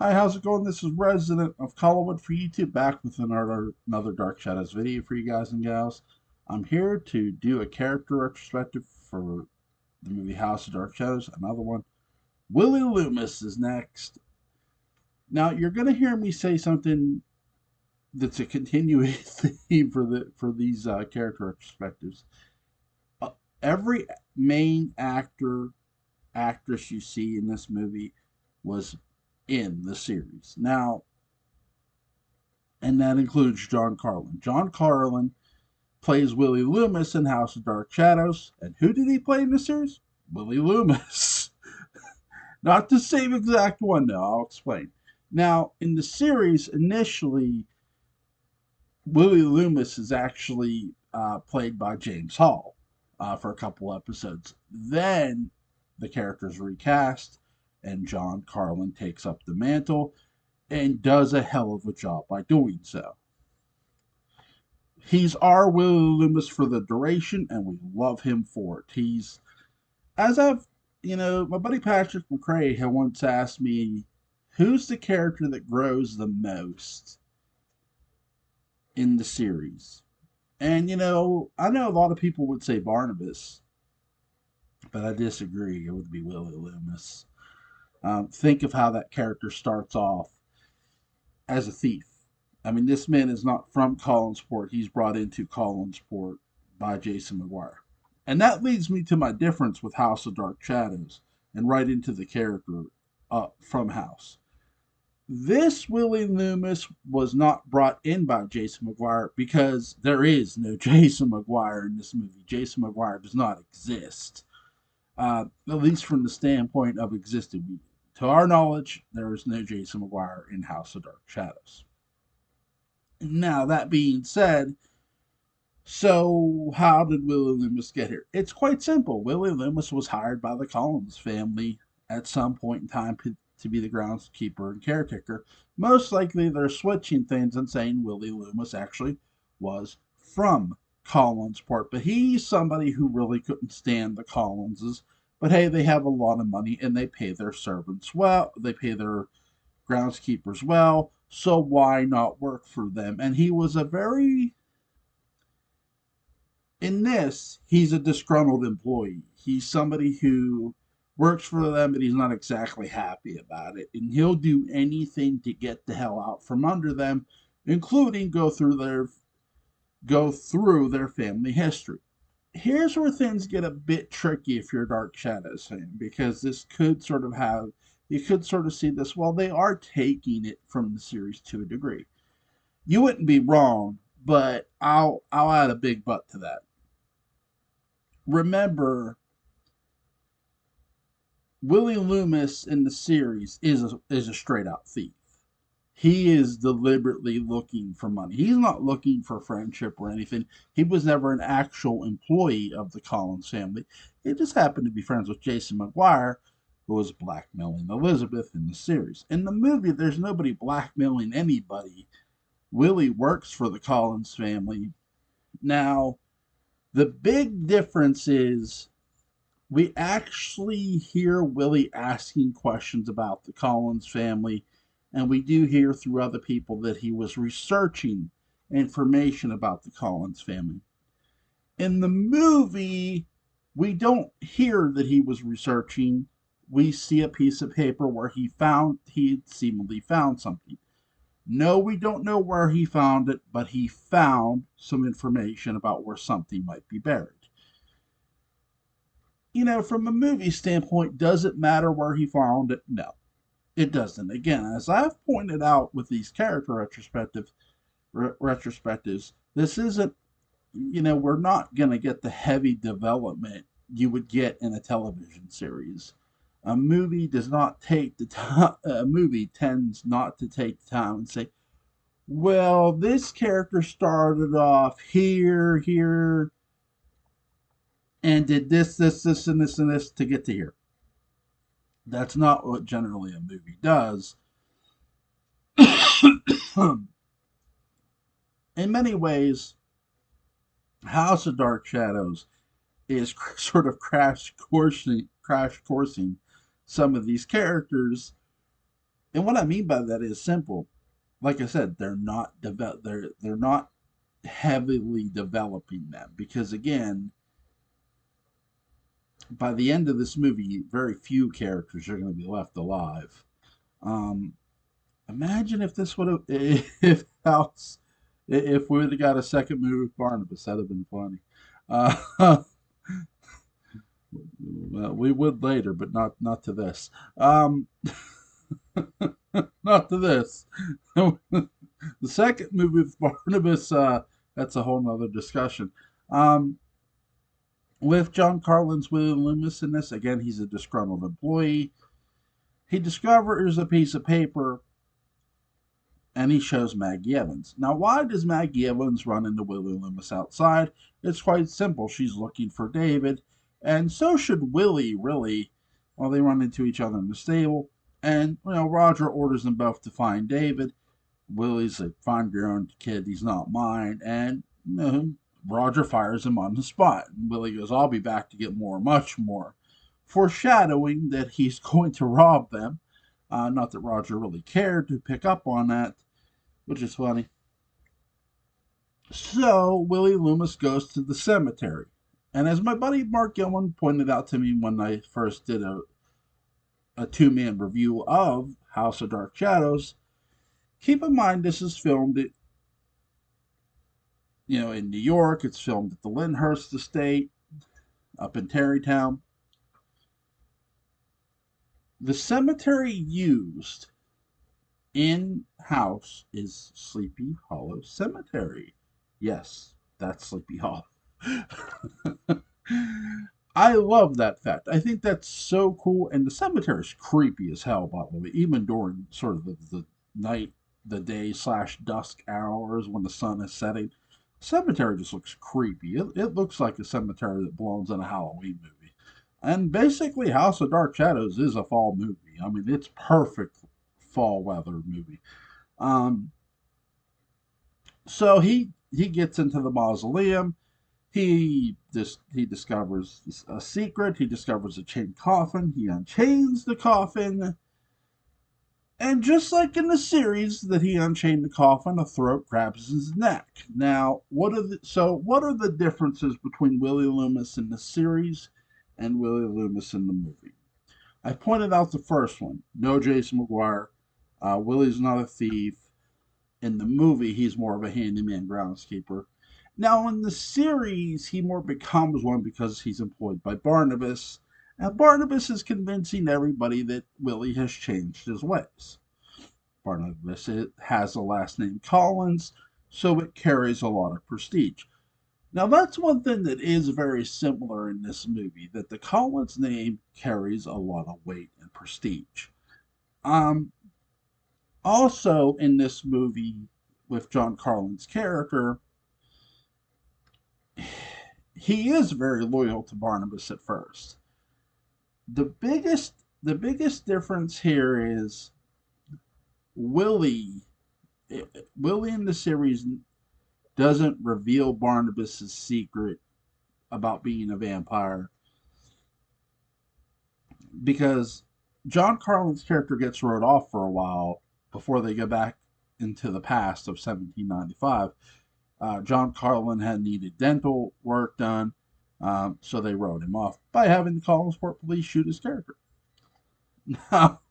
Hi, how's it going? This is Resident of Collinwood for YouTube, back with another Dark Shadows video for you guys and gals. I'm here to do a character retrospective for the movie House of Dark Shadows, another one. Willie Loomis is next. Now, you're going to hear me say something that's a continuing theme for these character retrospectives. Uh, every main actress you see in this movie was in the series. Now, and that includes John Carlin. John Carlin plays Willie Loomis in House of Dark Shadows. And who did he play in the series? Willie Loomis. Not the same exact one, though. I'll explain. Now, in the series, initially, Willie Loomis is actually played by James Hall for a couple episodes. Then the character's recast, and John Carlin takes up the mantle and does a hell of a job by doing so. He's our Willie Loomis for the duration, and we love him for it. He's, as I've, my buddy Patrick McCrae had once asked me, who's the character that grows the most in the series? And, I know a lot of people would say Barnabas, but I disagree. It would be Willie Loomis. Think of how that character starts off as a thief. I mean, this man is not from Collinsport. He's brought into Collinsport by Jason McGuire. And that leads me to my difference with House of Dark Shadows and right into the character from House. This Willie Loomis was not brought in by Jason McGuire because there is no Jason McGuire in this movie. Jason McGuire does not exist, at least from the standpoint of existing. To our knowledge, there is no Jason McGuire in House of Dark Shadows. Now, that being said, so how did Willie Loomis get here? It's quite simple. Willie Loomis was hired by the Collins family at some point in time to be the groundskeeper and caretaker. Most likely they're switching things and saying Willie Loomis actually was from Collinsport, but he's somebody who really couldn't stand the Collinses. But hey, they have a lot of money and they pay their servants well. They pay their groundskeepers well, so why not work for them? And he was a very, in this, he's a disgruntled employee. He's somebody who works for them, but he's not exactly happy about it. And he'll do anything to get the hell out from under them, including go through their family history. Here's where things get a bit tricky if you're a Dark Shadows fan, because this could sort of have you could sort of see this. Well, they are taking it from the series to a degree. You wouldn't be wrong, but I'll add a big but to that. Remember, Willie Loomis in the series is a straight out thief. He is deliberately looking for money. He's not looking for friendship or anything. He was never an actual employee of the Collins family. He just happened to be friends with Jason McGuire, who was blackmailing Elizabeth in the series. In the movie, there's nobody blackmailing anybody. Willie works for the Collins family. Now, the big difference is we actually hear Willie asking questions about the Collins family, and we do hear through other people that he was researching information about the Collins family. In the movie, we don't hear that he was researching. We see a piece of paper where he seemingly found something. No, we don't know where he found it, but he found some information about where something might be buried. From a movie standpoint, does it matter where he found it? No, it doesn't. Again, as I've pointed out with these character retrospectives, this isn't, we're not going to get the heavy development you would get in a television series. A movie does not take the time, a movie tends not to take the time and say, well, this character started off here, and did this, and this, and this to get to here. That's not what generally a movie does. In many ways, House of Dark Shadows is sort of crash coursing some of these characters And what I mean by that is simple. Like I said, they're not heavily developing them because again, by the end of this movie, very few characters are going to be left alive. Um, Imagine if this would have if House if we would have got a second movie with Barnabas, that'd have been funny. Uh, well, we would later, but not to this. Not to this. The second movie with Barnabas, that's a whole nother discussion. Um, with John Carlin's Willie Loomis in this, again, he's a disgruntled employee. He discovers a piece of paper and he shows Maggie Evans. Now, why does Maggie Evans run into Willie Loomis outside? It's quite simple. She's looking for David, and so should Willie, really. Well, they run into each other in the stable, and Roger orders them both to find David. Willie's like, "Find your own kid. He's not mine," and Roger fires him on the spot. And Willie goes, "I'll be back to get more, much more," foreshadowing that he's going to rob them. Not that Roger really cared to pick up on that, which is funny. So Willie Loomis goes to the cemetery. And as my buddy Mark Gilman pointed out to me when I first did a two-man review of House of Dark Shadows, keep in mind this is filmed in New York. It's filmed at the Lyndhurst Estate up in Tarrytown. The cemetery used in house is Sleepy Hollow Cemetery. Yes, that's Sleepy Hollow. I love that fact. I think that's so cool. And the cemetery is creepy as hell, by the way, even during sort of the night, the day slash dusk hours when the sun is setting. The cemetery just looks creepy. It looks like a cemetery that belongs in a Halloween movie. And basically, House of Dark Shadows is a fall movie. I mean, it's perfect fall weather movie. Um, so he gets into the mausoleum. He discovers a secret. He discovers a chained coffin. He unchains the coffin, and just like in the series that he unchained the coffin, a throat grabs his neck. Now, what are the differences between Willie Loomis in the series and Willie Loomis in the movie? I pointed out the first one. No Jason McGuire. Willie's not a thief. In the movie, he's more of a handyman groundskeeper. Now, in the series, he more becomes one because he's employed by Barnabas, and Barnabas is convincing everybody that Willie has changed his ways. Barnabas has a last name Collins, so it carries a lot of prestige. Now, that's one thing that is very similar in this movie, that the Collins name carries a lot of weight and prestige. Um, Also, in this movie, with John Carlin's character, he is very loyal to Barnabas at first. The biggest difference here is Willie. Willie in the series doesn't reveal Barnabas's secret about being a vampire because John Carlin's character gets wrote off for a while before they go back into the past of 1795. John Carlin had needed dental work done, so they wrote him off by having the Collinsport police shoot his character. Now,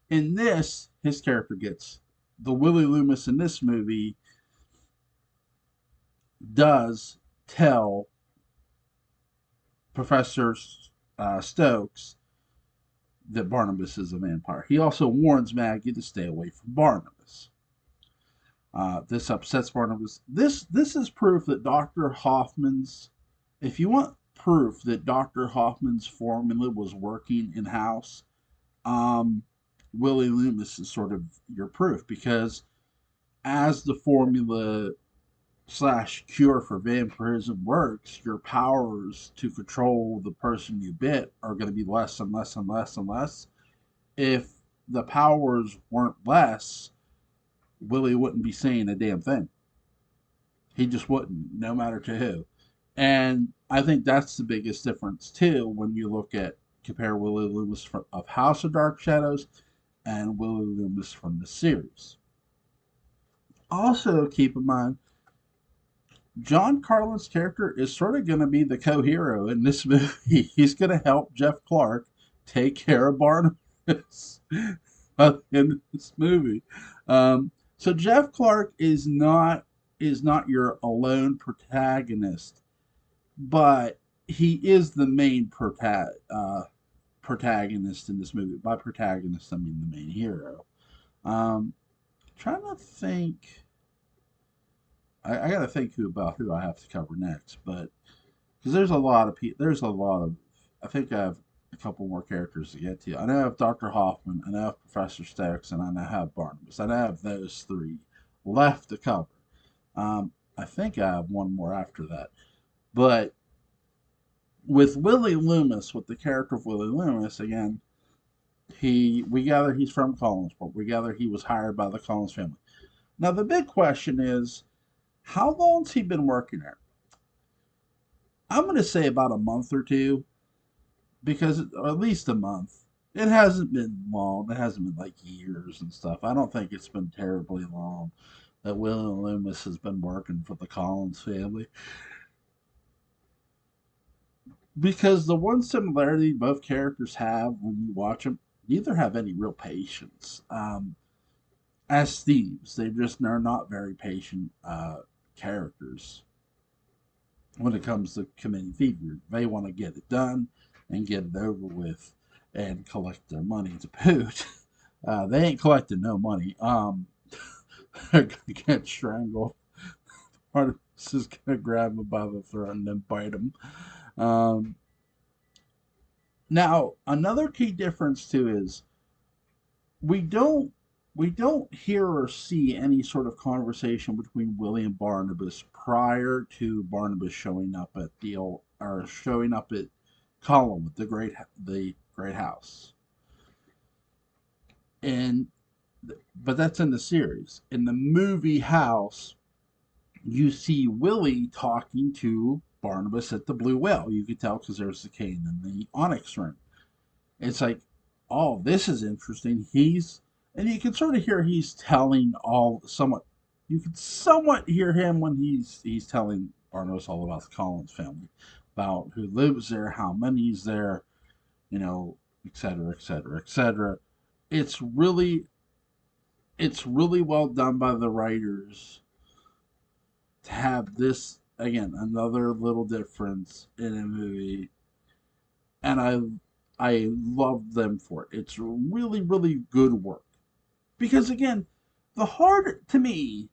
in this, his character gets the Willie Loomis in this movie does tell Professor Stokes that Barnabas is a vampire. He also warns Maggie to stay away from Barnabas. This upsets Barnabas. This is proof that Dr. Hoffman's. If you want proof that Dr. Hoffman's formula was working in house, Willie Loomis is sort of your proof because as the formula slash cure for vampirism works, your powers to control the person you bit are going to be less and less and less and less. If the powers weren't less, Willie wouldn't be saying a damn thing. He just wouldn't, no matter to who. And I think that's the biggest difference too when you compare Willie Loomis of House of Dark Shadows and Willie Loomis from the series. Also, keep in mind, John Carlin's character is sort of going to be the co-hero in this movie. He's going to help Jeff Clark take care of Barnabas in this movie. So Jeff Clark is not your alone protagonist, but he is the main protagonist in this movie. By protagonist, I mean the main hero. Trying to think. I got to think about who I have to cover next, but because there's a lot of people, there's a lot of. I think I have a couple more characters to get to. I know I have Dr. Hoffman, I know I have Professor Stokes, and I know I have Barnabas. I know I have those three left to cover. I think I have one more after that, but with Willie Loomis, with the character of Willie Loomis, again, we gather he's from Collinsport. We gather he was hired by the Collins family. Now the big question is, how long's he been working there? I'm going to say about a month or two, because or at least a month. It hasn't been long. It hasn't been like years and stuff. I don't think it's been terribly long that Willie Loomis has been working for the Collins family. Because the one similarity both characters have when you watch them, neither have any real patience. As thieves, they're not very patient characters when it comes to committing thievery. They want to get it done and get it over with and collect their money to boot. They ain't collecting no money. They're gonna get strangled. Artemis is gonna grab him by the throat and then bite him. Um, Now, another key difference too is we don't we don't hear or see any sort of conversation between Willie and Barnabas prior to Barnabas showing up at showing up at Collinwood, the great house. And but that's in the series. In the movie House, you see Willie talking to Barnabas at the Blue Whale. You could tell because there's the cane and the onyx ring. It's like, oh, this is interesting. And you can sort of hear he's telling all somewhat. You can somewhat hear him when he's telling Barnabas all about the Collins family, about who lives there, how many's there, et cetera, et cetera, et cetera. It's really it's really well done by the writers to have this again another little difference in a movie, and I love them for it. It's really really good work because again, the hard to me,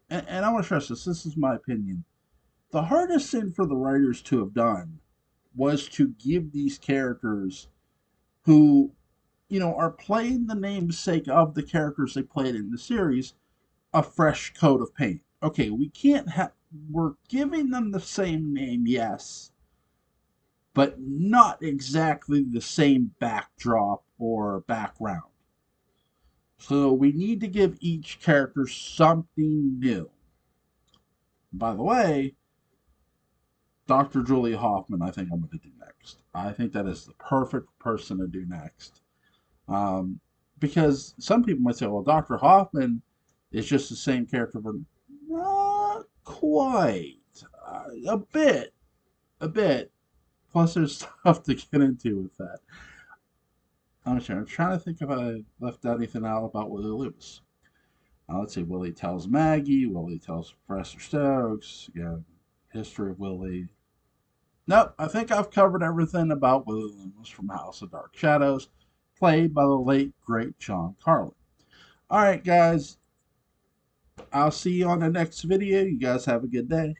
and I want to stress this. This is my opinion. The hardest thing for the writers to have done was to give these characters who are playing the namesake of the characters they played in the series a fresh coat of paint. Okay, we can't have. We're giving them the same name, yes, but not exactly the same backdrop or background. So we need to give each character something new. By the way, Dr. Julie Hoffman, I think I'm going to do next. I think that is the perfect person to do next. Um, because some people might say, well, Dr. Hoffman is just the same character, but not quite. A bit. A bit. Plus, there's stuff to get into with that. I'm trying to think if I left anything out about Willie Loomis. Let's see. Willie tells Maggie. Willie tells Professor Stokes. Yeah, history of Willie. Nope, I think I've covered everything about Willie Loomis from House of Dark Shadows, played by the late, great John Carlin. Alright, guys. I'll see you on the next video. You guys have a good day.